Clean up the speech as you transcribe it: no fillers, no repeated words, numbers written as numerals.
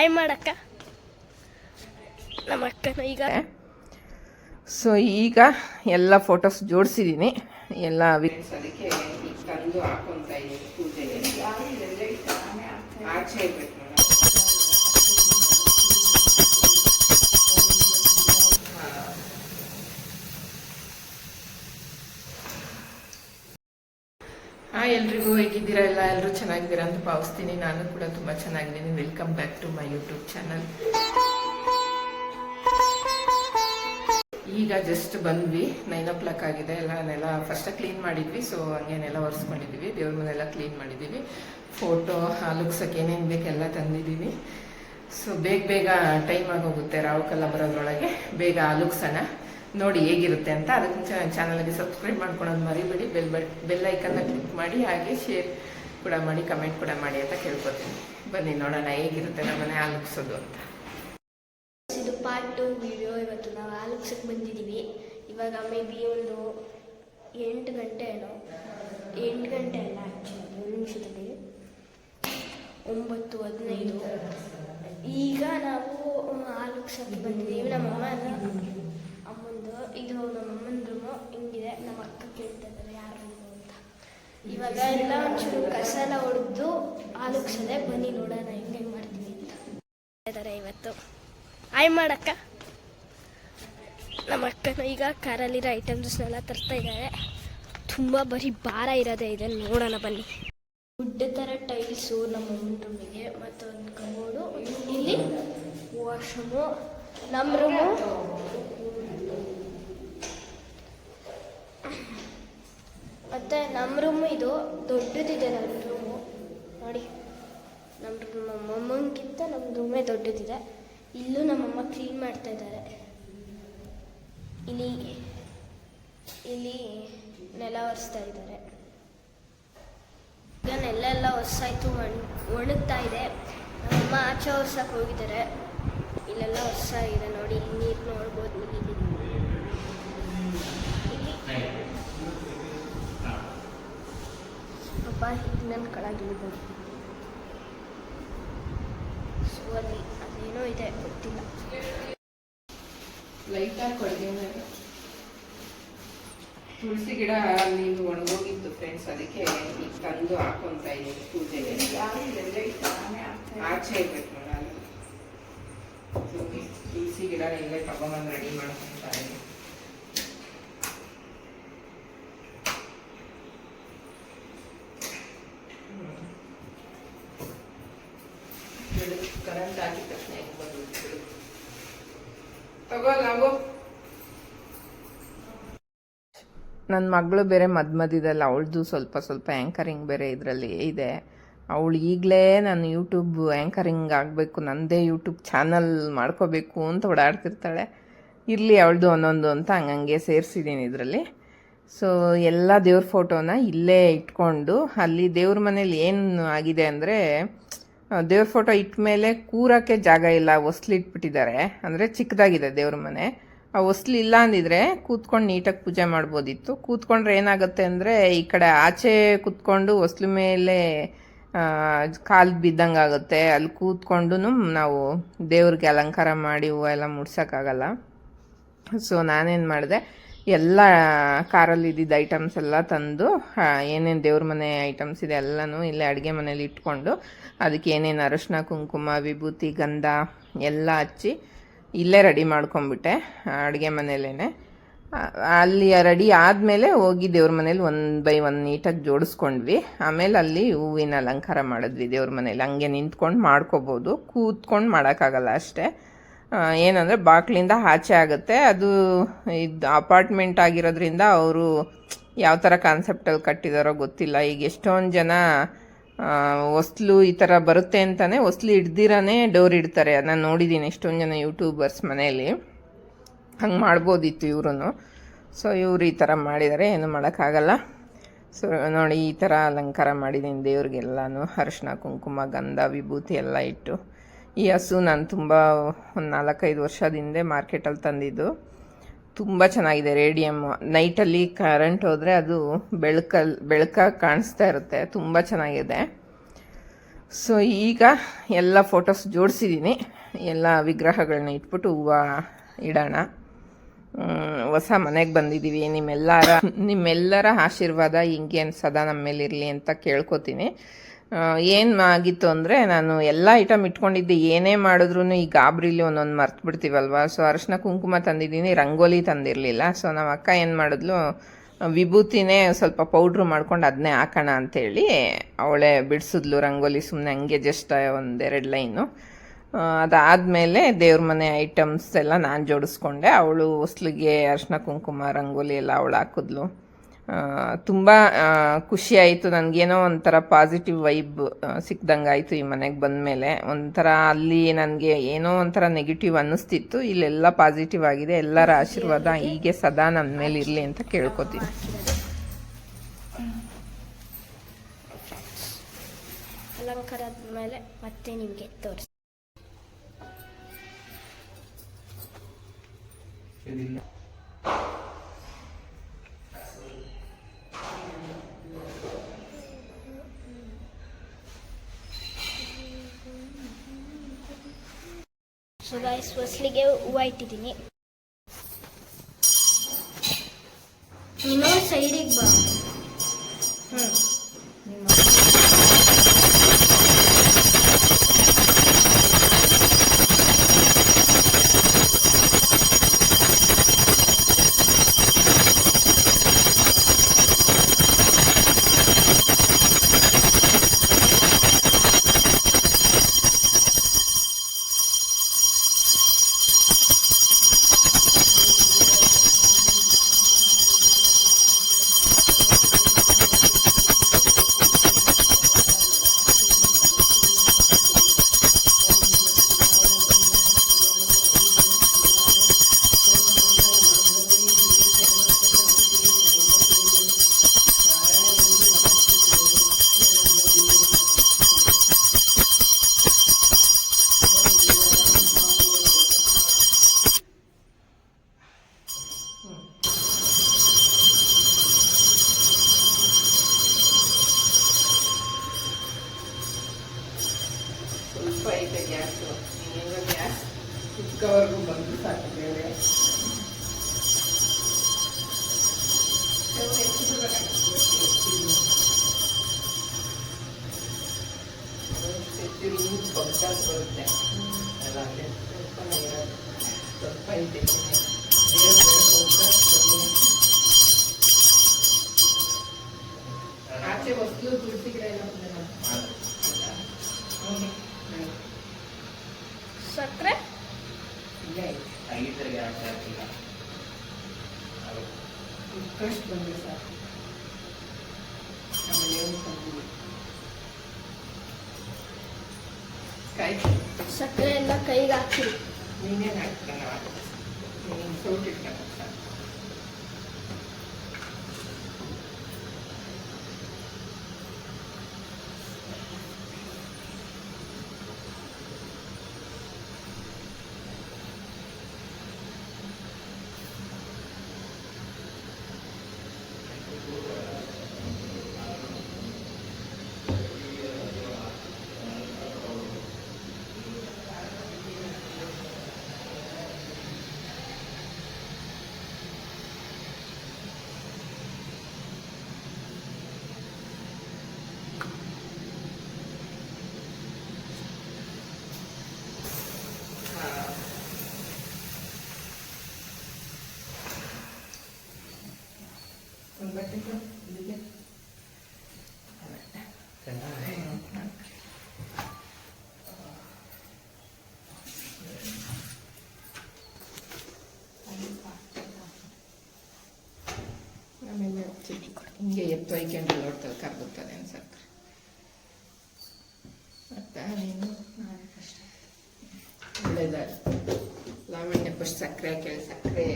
ಆಯ್ ಮಾಡಕ್ಕ ನಮ್ಮ ಅಕ್ಕನ ಈಗ. ಸೊ ಈಗ ಎಲ್ಲ ಫೋಟೋಸ್ ಜೋಡಿಸಿದ್ದೀನಿ, ಎಲ್ಲ ಅದಕ್ಕೆ ಈಗ ತಂದು ಹಾಕೊಂತ ಇದ್ದೀನಿ ಪೂಜೆಗೆ. ಆಚೆ ಇರ್ಬೇಕು ಎಲ್ರಿಗೂ ಹೇಗಿದ್ದೀರಾ? ಎಲ್ಲರೂ ಚೆನ್ನಾಗಿದ್ದೀರಾ ಅಂತ ಭಾವಿಸ್ತೀನಿ. ನಾನು ಕೂಡ ತುಂಬ ಚೆನ್ನಾಗಿದ್ದೀನಿ. Welcome back to my YouTube channel. ಈಗ ಜಸ್ಟ್ ಬಂದ್ವಿ, 9 ಆಗಿದೆ. ನೆಲ ಫಸ್ಟ್ ಕ್ಲೀನ್ ಮಾಡಿದ್ವಿ, ಸೊ ಹಂಗೆ ನೆಲ ಒರೆಸ್ಕೊಂಡಿದ್ವಿ, ದೇವ್ರ ಮನೆಲ್ಲ ಕ್ಲೀನ್ ಮಾಡಿದ್ದೀವಿ. ಫೋಟೋ ಹಾಲುಗ್ಸಕ್ಕೆ ಏನೇನು ಬೇಕೆಲ್ಲ ತಂದಿದ್ದೀವಿ. ಸೊ ಬೇಗ ಟೈಮ್ ಆಗೋಗುತ್ತೆ, ರಾವುಕೆಲ್ಲ ಬರೋದ್ರೊಳಗೆ ಬೇಗ ಹಾಲುಗ್ಸೋಣ. ನೋಡಿ ಹೇಗಿರುತ್ತೆ ಅಂತ. ಅದಕ್ಕೆ ಮುಂಚೆ ನನ್ನ ಚಾನಲ್ಗೆ ಸಬ್ಸ್ಕ್ರೈಬ್ ಮಾಡ್ಕೊಳೋದು ಮರಿಬೇಡಿ. ಬೆಲ್ ಐಕನ್ನ ಕ್ಲಿಕ್ ಮಾಡಿ, ಹಾಗೆ ಶೇರ್ ಕೂಡ ಮಾಡಿ, ಕಮೆಂಟ್ ಕೂಡ ಮಾಡಿ ಅಂತ ಕೇಳ್ಕೊತೀನಿ. ಬನ್ನಿ ನೋಡೋಣ ಹೇಗಿರುತ್ತೆ ನಮ್ಮನೆ ಹಾಲುಗ್ಸೋದು ಅಂತ. ಇದು ಪಾರ್ಟ್ 2 ವಿಡಿಯೋ. ಇವತ್ತು ನಾವು ಹಾಲುಗ್ಸಕ್ಕೆ ಬಂದಿದ್ದೀವಿ. ಇವಾಗ ಮೇ ಬಿ ಒಂದು 8 ಗಂಟೆ ಏನೋ, 8 ಗಂಟೆ ಅಲ್ಲ ಆ್ಯಕ್ಚುಲಿ, ಒಂದು ನಿಮಿಷದಲ್ಲಿ 9:15. ಈಗ ನಾವು ಹಾಲುಗ್ಸಕ್ಕೆ ಬಂದಿದ್ದೀವಿ. ನಮ್ಮಮ್ಮ ಅಮ್ಮಂದು ಇದು, ನಮ್ಮಮ್ಮನ ರೂಮು ಹಿಂಗಿದೆ. ನಮ್ಮ ಅಕ್ಕ ಕೇಳ್ತಾ ಇದ್ದಾರೆ ಯಾರು ರೂಮು ಅಂತ. ಇವಾಗ ಎಲ್ಲ ಒಂಚೂರು ಕಸ ಎಲ್ಲ ಹೊಡೆದು ಹಾಲುಗ್ಸದೆ. ಬನ್ನಿ ನೋಡೋಣ ಹೆಂಗೆ ಮಾಡ್ತೀನಿ ಅಂತ ಇದ್ದಾರೆ ಇವತ್ತು. ಆಯ್ ಮಾಡಕ್ಕ ನಮ್ಮ ಅಕ್ಕನ ಈಗ ಕಾರಲ್ಲಿರೋ ಐಟಮ್ಸ್ನೆಲ್ಲ ತರ್ತಾ ಇದ್ದಾರೆ. ತುಂಬ ಬರೀ ಭಾರ ಇರೋದೇ ಇದೆ. ನೋಡೋಣ ಬನ್ನಿ. ಗುಡ್ಡ ಥರ ಟೈಲ್ಸು ನಮ್ಮ ಅಮ್ಮನ ರೂಮಿಗೆ, ಮತ್ತೊಂದು ಕಬೋರ್ಡು, ಇಲ್ಲಿ ವಾಶ್ರೂಮು, ನಮ್ಮ ರೂಮು, ಮತ್ತು ನಮ್ಮ ರೂಮು ಇದು ದೊಡ್ಡದಿದೆ. ನಮ್ಮ ರೂಮು ನೋಡಿ, ನಮ್ಮ ಅಮ್ಮಂಗಿಂತ ನಮ್ಮ ರೂಮೇ ದೊಡ್ಡದಿದೆ. ಇಲ್ಲೂ ನಮ್ಮಮ್ಮ ಕ್ಲೀನ್ ಮಾಡ್ತಾ ಇದ್ದಾರೆ. ಇಲ್ಲಿ ನೆಲ ಒರೆಸ್ತಾ ಇದ್ದಾರೆ. ಈಗ ನೆಲ್ಲ ಒರೆಸಾಯ್ತು, ಒಣಗ್ತಾ ಇದೆ. ನಮ್ಮಮ್ಮ ಆಚೆ ಒರ್ಸಕ್ಕೆ ಹೋಗಿದ್ದಾರೆ. ಇಲ್ಲೆಲ್ಲ ಒರೆಸಾಗಿದೆ ನೋಡಿ. ಇಲ್ಲಿ ನೀರು ನೋಡ್ಬೋದು. ಇಲ್ಲಿ ಅಪ್ಪ ಈಗ ನನ್ನ ಕೆಳಗಿಳಿಬೋದು. ಸೊ ಅಲ್ಲಿ ಅದೇನೋ ಇದೆ, ಗೊತ್ತಿಲ್ಲ. ಲೈಟಾಗಿ ಕೊಡ್ತೀನಿ. ತುಳಸಿ ಗಿಡ ನೀವು ಒಣಗೋಗಿತ್ತು ಫ್ರೆಂಡ್ಸ್, ಅದಕ್ಕೆ ಈಗ ತಂದು ಹಾಕೊಂತ ಇದ್ದೀನಿ ಪೂಜೆಗೆ. ಆಚೆ ಇರ್ಬೇಕು ನೋಡ. ತುಳಸಿ ಗಿಡ ಇಲ್ಲೇ ತಗೊಂಬಂದು ರೆಡಿ ಮಾಡ್ಕೊಂತ ಇದ್ದೀನಿ. ಕರೆಂಟ್ ಆಗಿದ ತಕ್ಷಣ ಹೆಂಗ್ ಬಂದು ತಗೋ ನಾವು. ನನ್ನ ಮಗಳು ಬೇರೆ ಮಧ್ಯದಲ್ಲಿ ಅವಳದು ಸ್ವಲ್ಪ ಆ್ಯಂಕರಿಂಗ್ ಬೇರೆ ಇದರಲ್ಲಿ ಇದೆ. ಅವಳು ಈಗಲೇ ನಾನು ಯೂಟ್ಯೂಬ್ ಆ್ಯಂಕರಿಂಗ್ ಆಗಬೇಕು, ನನ್ನದೇ ಯೂಟ್ಯೂಬ್ ಚಾನಲ್ ಮಾಡ್ಕೋಬೇಕು ಅಂತ ಓಡಾಡ್ತಿರ್ತಾಳೆ. ಇರಲಿ ಅವಳದು ಒಂದೊಂದು ಅಂತ ಹಂಗಂಗೆ ಸೇರಿಸಿದ್ದೀನಿ ಇದರಲ್ಲಿ. ಸೊ ಎಲ್ಲ ದೇವ್ರ ಫೋಟೋನ ಇಲ್ಲೇ ಇಟ್ಕೊಂಡು, ಅಲ್ಲಿ ದೇವ್ರ ಮನೇಲಿ ಏನು ಆಗಿದೆ ಅಂದರೆ, ದೇವ್ರ ಫೋಟೋ ಇಟ್ಟ ಮೇಲೆ ಕೂರಕ್ಕೆ ಜಾಗ ಇಲ್ಲ, ಹೊಸ್ಲು ಇಟ್ಬಿಟ್ಟಿದ್ದಾರೆ. ಅಂದರೆ ಚಿಕ್ಕದಾಗಿದೆ ದೇವ್ರ ಮನೆ. ಆ ಹೊಸ್ಲು ಇಲ್ಲ ಅಂದಿದ್ರೆ ಕೂತ್ಕೊಂಡು ನೀಟಾಗಿ ಪೂಜೆ ಮಾಡ್ಬೋದಿತ್ತು. ಕೂತ್ಕೊಂಡ್ರೆ ಏನಾಗುತ್ತೆ ಅಂದರೆ, ಈ ಕಡೆ ಆಚೆ ಕೂತ್ಕೊಂಡು ಹೊಸ್ಲು ಮೇಲೆ ಕಾಲು ಬಿದ್ದಂಗೆ ಆಗುತ್ತೆ. ಅಲ್ಲಿ ಕೂತ್ಕೊಂಡು ನಾವು ದೇವ್ರಿಗೆ ಅಲಂಕಾರ ಮಾಡಿ ಹೂವು ಎಲ್ಲ ಮುಡ್ಸೋಕ್ಕಾಗಲ್ಲ. ಸೊ ನಾನೇನು ಮಾಡಿದೆ, ಎಲ್ಲ ಕಾರಲ್ಲಿ ಇದ್ದಿದ್ದ ಐಟಮ್ಸ್ ಎಲ್ಲ ತಂದು, ಏನೇನು ದೇವ್ರ ಮನೆ ಐಟಮ್ಸ್ ಇದೆ ಎಲ್ಲನೂ ಇಲ್ಲೇ ಅಡುಗೆ ಮನೇಲಿ ಇಟ್ಕೊಂಡು, ಅದಕ್ಕೆ ಏನೇನು ಅರಶಿನ, ಕುಂಕುಮ, ವಿಭೂತಿ, ಗಂಧ ಎಲ್ಲ ಹಚ್ಚಿ ಇಲ್ಲೇ ರೆಡಿ ಮಾಡ್ಕೊಂಬಿಟ್ಟೆ ಅಡುಗೆ ಮನೇಲೇ. ಅಲ್ಲಿ ರೆಡಿ ಆದಮೇಲೆ ಹೋಗಿ ದೇವ್ರ ಮನೇಲಿ 1 by 1 ನೀಟಾಗಿ ಜೋಡಿಸ್ಕೊಂಡ್ವಿ. ಆಮೇಲೆ ಅಲ್ಲಿ ಹೂವಿನ ಅಲಂಕಾರ ಮಾಡಿದ್ವಿ ದೇವ್ರ ಮನೇಲಿ. ಹಂಗೆ ನಿಂತ್ಕೊಂಡು ಮಾಡ್ಕೋಬೋದು, ಕೂತ್ಕೊಂಡು ಮಾಡೋಕ್ಕಾಗಲ್ಲ ಅಷ್ಟೇ. ಏನಂದರೆ ಬಾಗಿಲಿಂದ ಆಚೆ ಆಗುತ್ತೆ. ಅದು ಇದು ಅಪಾರ್ಟ್ಮೆಂಟ್ ಆಗಿರೋದ್ರಿಂದ ಅವರು ಯಾವ ಥರ ಕಾನ್ಸೆಪ್ಟಲ್ಲಿ ಕಟ್ಟಿದಾರೋ ಗೊತ್ತಿಲ್ಲ. ಈಗ ಎಷ್ಟೊಂದು ಜನ ಹೊಸ್ಲು ಈ ಥರ ಬರುತ್ತೆ ಅಂತಲೇ ಹೊಸ್ಲು ಹಿಡ್ದಿರಾನೇ ಡೋರ್ ಇಡ್ತಾರೆ. ನಾನು ನೋಡಿದ್ದೀನಿ ಎಷ್ಟೊಂದು ಜನ ಯೂಟ್ಯೂಬರ್ಸ್ ಮನೆಯಲ್ಲಿ. ಹಂಗೆ ಮಾಡ್ಬೋದಿತ್ತು ಇವ್ರೂ. ಸೊ ಇವರು ಈ ಥರ ಮಾಡಿದ್ದಾರೆ, ಏನು ಮಾಡೋಕ್ಕಾಗಲ್ಲ. ಸೊ ನೋಡಿ, ಈ ಥರ ಅಲಂಕಾರ ಮಾಡಿದ್ದೀನಿ ದೇವ್ರಿಗೆಲ್ಲನೂ. ಅರಿಶಿನ, ಕುಂಕುಮ, ಗಂಧ, ವಿಭೂತಿ ಎಲ್ಲ ಇಟ್ಟು. ಈ ಹಸು ನಾನು ತುಂಬ ಒಂದು 4-5 ವರ್ಷದ ಮಾರ್ಕೆಟಲ್ಲಿ ತಂದಿದ್ದು. ತುಂಬ ಚೆನ್ನಾಗಿದೆ. ರೇಡಿಯಮ್. ನೈಟಲ್ಲಿ ಕರೆಂಟ್ ಹೋದರೆ ಅದು ಬೆಳಕಾಗಿ ಕಾಣಿಸ್ತಾ ಇರುತ್ತೆ. ತುಂಬ ಚೆನ್ನಾಗಿದೆ. ಸೊ ಈಗ ಎಲ್ಲ ಫೋಟೋಸ್ ಜೋಡಿಸಿದ್ದೀನಿ, ಎಲ್ಲ ವಿಗ್ರಹಗಳನ್ನ ಇಟ್ಬಿಟ್ಟು ಹೂವು ಇಡೋಣ. ಹೊಸ ಮನೆಗೆ ಬಂದಿದ್ದೀವಿ. ನಿಮ್ಮೆಲ್ಲರ ಆಶೀರ್ವಾದ ಹಿಂಗೆ ಸದಾ ನಮ್ಮ ಮೇಲೆ ಇರಲಿ ಅಂತ ಕೇಳ್ಕೊತೀನಿ. ಏನು ಆಗಿತ್ತು ಅಂದರೆ, ನಾನು ಎಲ್ಲ ಐಟಮ್ ಇಟ್ಕೊಂಡಿದ್ದೆ, ಏನೇ ಮಾಡಿದ್ರು ಈ ಗಾಬರಿಲಿ ಒಂದೊಂದು ಮರ್ತು ಬಿಡ್ತೀವಲ್ವ. ಸೊ ಅರಿಶಿನ ಕುಂಕುಮ ತಂದಿದ್ದೀನಿ, ರಂಗೋಲಿ ತಂದಿರಲಿಲ್ಲ. ಸೊ ನಮ್ಮ ಅಕ್ಕ ಏನು ಮಾಡಿದ್ಲು, ವಿಭೂತಿನೇ ಸ್ವಲ್ಪ ಪೌಡ್ರು ಮಾಡ್ಕೊಂಡು ಅದನ್ನೇ ಹಾಕೋಣ ಅಂಥೇಳಿ ಅವಳೇ ಬಿಡಿಸಿದ್ಲು ರಂಗೋಲಿ, ಸುಮ್ಮನೆ ಹಂಗೆ ಜಸ್ಟ್ ಒಂದೆರಡು ಲೈನು. ಅದಾದಮೇಲೆ ದೇವ್ರ ಮನೆ ಐಟಮ್ಸ್ ಎಲ್ಲ ನಾನು ಜೋಡಿಸ್ಕೊಂಡೆ. ಅವಳು ಹೊಸ್ಲಿಗೆ ಅರಿಶಿನ ಕುಂಕುಮ ರಂಗೋಲಿ ಎಲ್ಲ ಅವಳು ಹಾಕಿದ್ಲು. ತುಂಬ ಖುಷಿ ಆಯಿತು ನನಗೇನೋ ಒಂಥರ ಪಾಸಿಟಿವ್ ವೈಬ್ ಸಿಕ್ದಂಗೆ ಆಯಿತು ಈ ಮನೆಗೆ ಬಂದಮೇಲೆ. ಒಂಥರ ಅಲ್ಲಿ ನನಗೆ ಏನೋ ಒಂಥರ ನೆಗೆಟಿವ್ ಅನ್ನಿಸ್ತಿತ್ತು, ಇಲ್ಲೆಲ್ಲ ಪಾಸಿಟಿವ್ ಆಗಿದೆ. ಎಲ್ಲರ ಆಶೀರ್ವಾದ ಹೀಗೆ ಸದಾ ನನ್ನ ಮೇಲೆ ಇರಲಿ ಅಂತ ಕೇಳ್ಕೊತೀನಿ. ಅಲಂಕಾರ ಆದಮೇಲೆ ಮತ್ತೆ ನಿಮಗೆ ತೋರಿಸಿ. ಸೊ ಗಾಯ್ಸ್, ಹೊಸ್ಲಿಗೆ ಹೂವು ಇಟ್ಟಿದ್ದೀನಿ. ನೀನು ಸೈಡಿಗೆ ಬಾ. ಸ್ವಲ್ಪ ಐತೆ ಗ್ಯಾಸು, ಈಗ ಗ್ಯಾಸ್ ಚಿಕ್ಕವರೆಗೂ ಬಂದು ಸಾಕು. ಬೇರೆ ಬರುತ್ತೆ ಎಲ್ಲ ಸ್ವಲ್ಪ ಇರೋದು, ಸ್ವಲ್ಪ ಐತೆ ಆಚೆ ವಸ್ತು ತುಳಸಿ ಗಿಡ ಎಲ್ಲ ಸಕ್ಕರೆ ಉತ್ಕೃಷ್ಟ ಬಂದು ಸಾಕು. ಸಕ್ಕರೆ ಎಲ್ಲ ಕೈಗೆ ಹಾಕ್ತೀವಿ. ನೀನೇನು ಹಾಕ್ತಾನ ನೀನು ಸೌಟಿಟ್ಟಾಗ ಸಾಕು. ಆಮೇಲೆ ಹಿಂಗೆ ಎತ್ತು ಐಕೊಂಡು ನೋಡ್ತಾರೆ ಕರ್ಗುತ್ತದೆ ಅನ್ಸತ್ತೆ. ಮತ್ತು ನೀನು ಒಳ್ಳೇದಾಗಿ ಲಾವಣ್ಯ ಫಸ್ಟ್ ಸಕ್ಕರೆ ಹಾಕಿ, ಸಕ್ಕರೆ